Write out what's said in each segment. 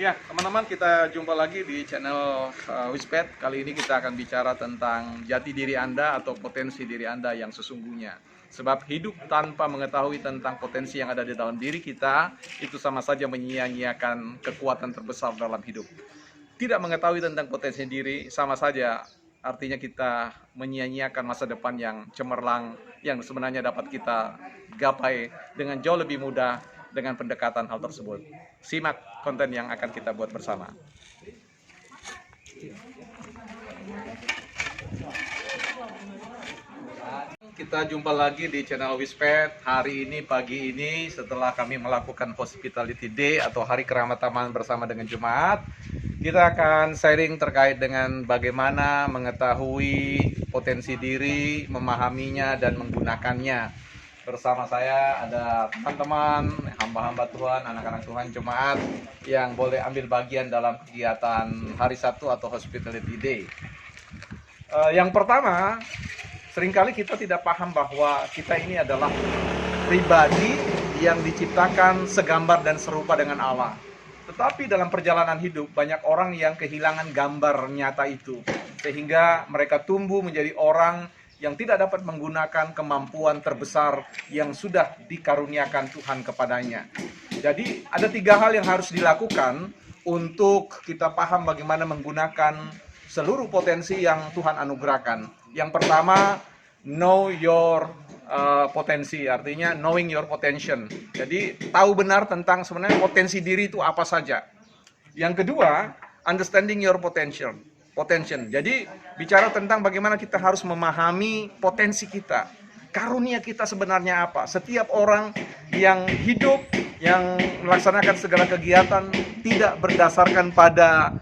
Ya, teman-teman, kita jumpa lagi di channel Wisped. Kali ini kita akan bicara tentang jati diri Anda atau potensi diri Anda yang sesungguhnya. Sebab hidup tanpa mengetahui tentang potensi yang ada di dalam diri kita, itu sama saja menyia-nyiakan kekuatan terbesar dalam hidup. Tidak mengetahui tentang potensi diri, sama saja artinya kita menyia-nyiakan masa depan yang cemerlang, yang sebenarnya dapat kita gapai dengan jauh lebih mudah dengan pendekatan hal tersebut. Simak konten yang akan kita buat bersama. Kita jumpa lagi di channel Wisped. Hari ini, pagi ini, setelah kami melakukan Hospitality Day atau Hari Keramataman bersama dengan Jemaat, kita akan sharing terkait dengan bagaimana mengetahui potensi diri, memahaminya, dan menggunakannya. Bersama saya ada teman-teman, hamba-hamba Tuhan, anak-anak Tuhan, jemaat yang boleh ambil bagian dalam kegiatan Hari Sabtu atau Hospitality Day. Yang pertama, seringkali kita tidak paham bahwa kita ini adalah pribadi yang diciptakan segambar dan serupa dengan Allah. Tetapi dalam perjalanan hidup, banyak orang yang kehilangan gambar nyata itu, sehingga mereka tumbuh menjadi orang yang tidak dapat menggunakan kemampuan terbesar yang sudah dikaruniakan Tuhan kepadanya. Jadi ada 3 hal yang harus dilakukan untuk kita paham bagaimana menggunakan seluruh potensi yang Tuhan anugerahkan. Yang pertama, know your potensi, artinya knowing your potential. Jadi tahu benar tentang sebenarnya potensi diri itu apa saja. Yang kedua, understanding your potential. Jadi bicara tentang bagaimana kita harus memahami potensi kita, karunia kita sebenarnya apa. Setiap orang yang hidup, yang melaksanakan segala kegiatan tidak berdasarkan pada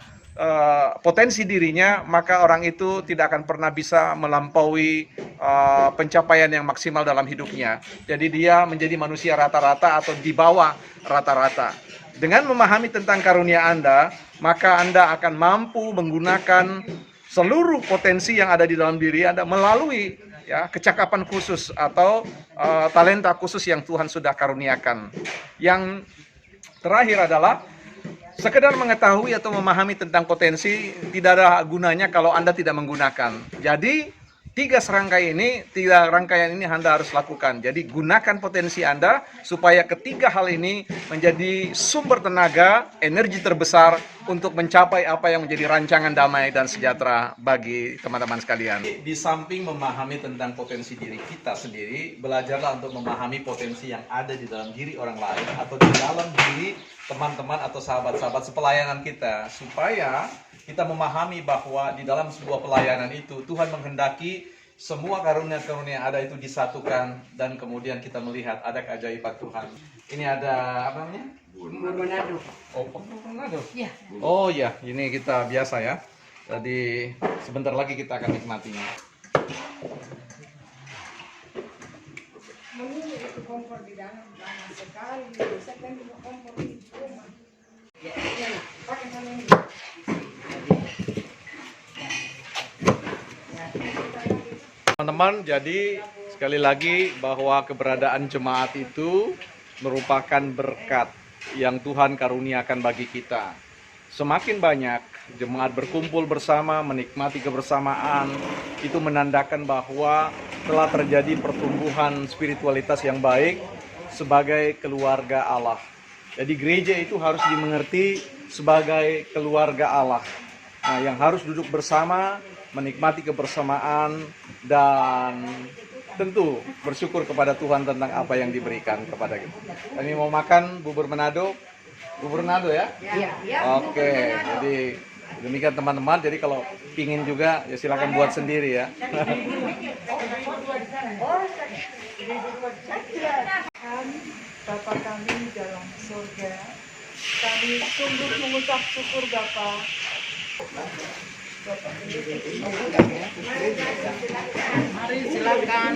potensi dirinya, maka orang itu tidak akan pernah bisa melampaui pencapaian yang maksimal dalam hidupnya. Jadi dia menjadi manusia rata-rata atau di bawah rata-rata. Dengan memahami tentang karunia Anda, maka Anda akan mampu menggunakan seluruh potensi yang ada di dalam diri Anda melalui kecakapan khusus atau talenta khusus yang Tuhan sudah karuniakan. Yang terakhir adalah sekedar mengetahui atau memahami tentang potensi tidak ada gunanya kalau Anda tidak menggunakan. Jadi 3 rangkaian ini Anda harus lakukan. Jadi gunakan potensi Anda supaya ketiga hal ini menjadi sumber tenaga, energi terbesar untuk mencapai apa yang menjadi rancangan damai dan sejahtera bagi teman-teman sekalian. Di samping memahami tentang potensi diri kita sendiri, belajarlah untuk memahami potensi yang ada di dalam diri orang lain atau di dalam diri teman-teman atau sahabat-sahabat sepelayanan kita, supaya kita memahami bahwa di dalam sebuah pelayanan itu Tuhan menghendaki semua karunia-karunia yang ada itu disatukan, dan kemudian kita melihat ada keajaiban Tuhan. Ini ada apa namanya? Manado. Oh, Manado. Iya. Oh ya, ini kita biasa ya. Jadi sebentar lagi kita akan nikmatinya. Menunggu itu kompor di dalam lama sekali. Bisa kan juga kompor di rumah. Ya, pakai mana ini? Teman-teman, jadi sekali lagi bahwa keberadaan jemaat itu merupakan berkat yang Tuhan karuniakan bagi kita. Semakin banyak jemaat berkumpul bersama, menikmati kebersamaan, itu menandakan bahwa telah terjadi pertumbuhan spiritualitas yang baik sebagai keluarga Allah. Jadi gereja itu harus dimengerti sebagai keluarga Allah. Nah, yang harus duduk bersama, menikmati kebersamaan, dan tentu bersyukur kepada Tuhan tentang apa yang diberikan kepada kita. Kami mau makan bubur Manado. Bubur Manado ya? Iya. Oke, jadi demikian teman-teman. Jadi kalau pingin juga ya silakan buat sendiri ya. Bapa kami di dalam surga, kami sungguh mengucap syukur Bapa. Mari silakan.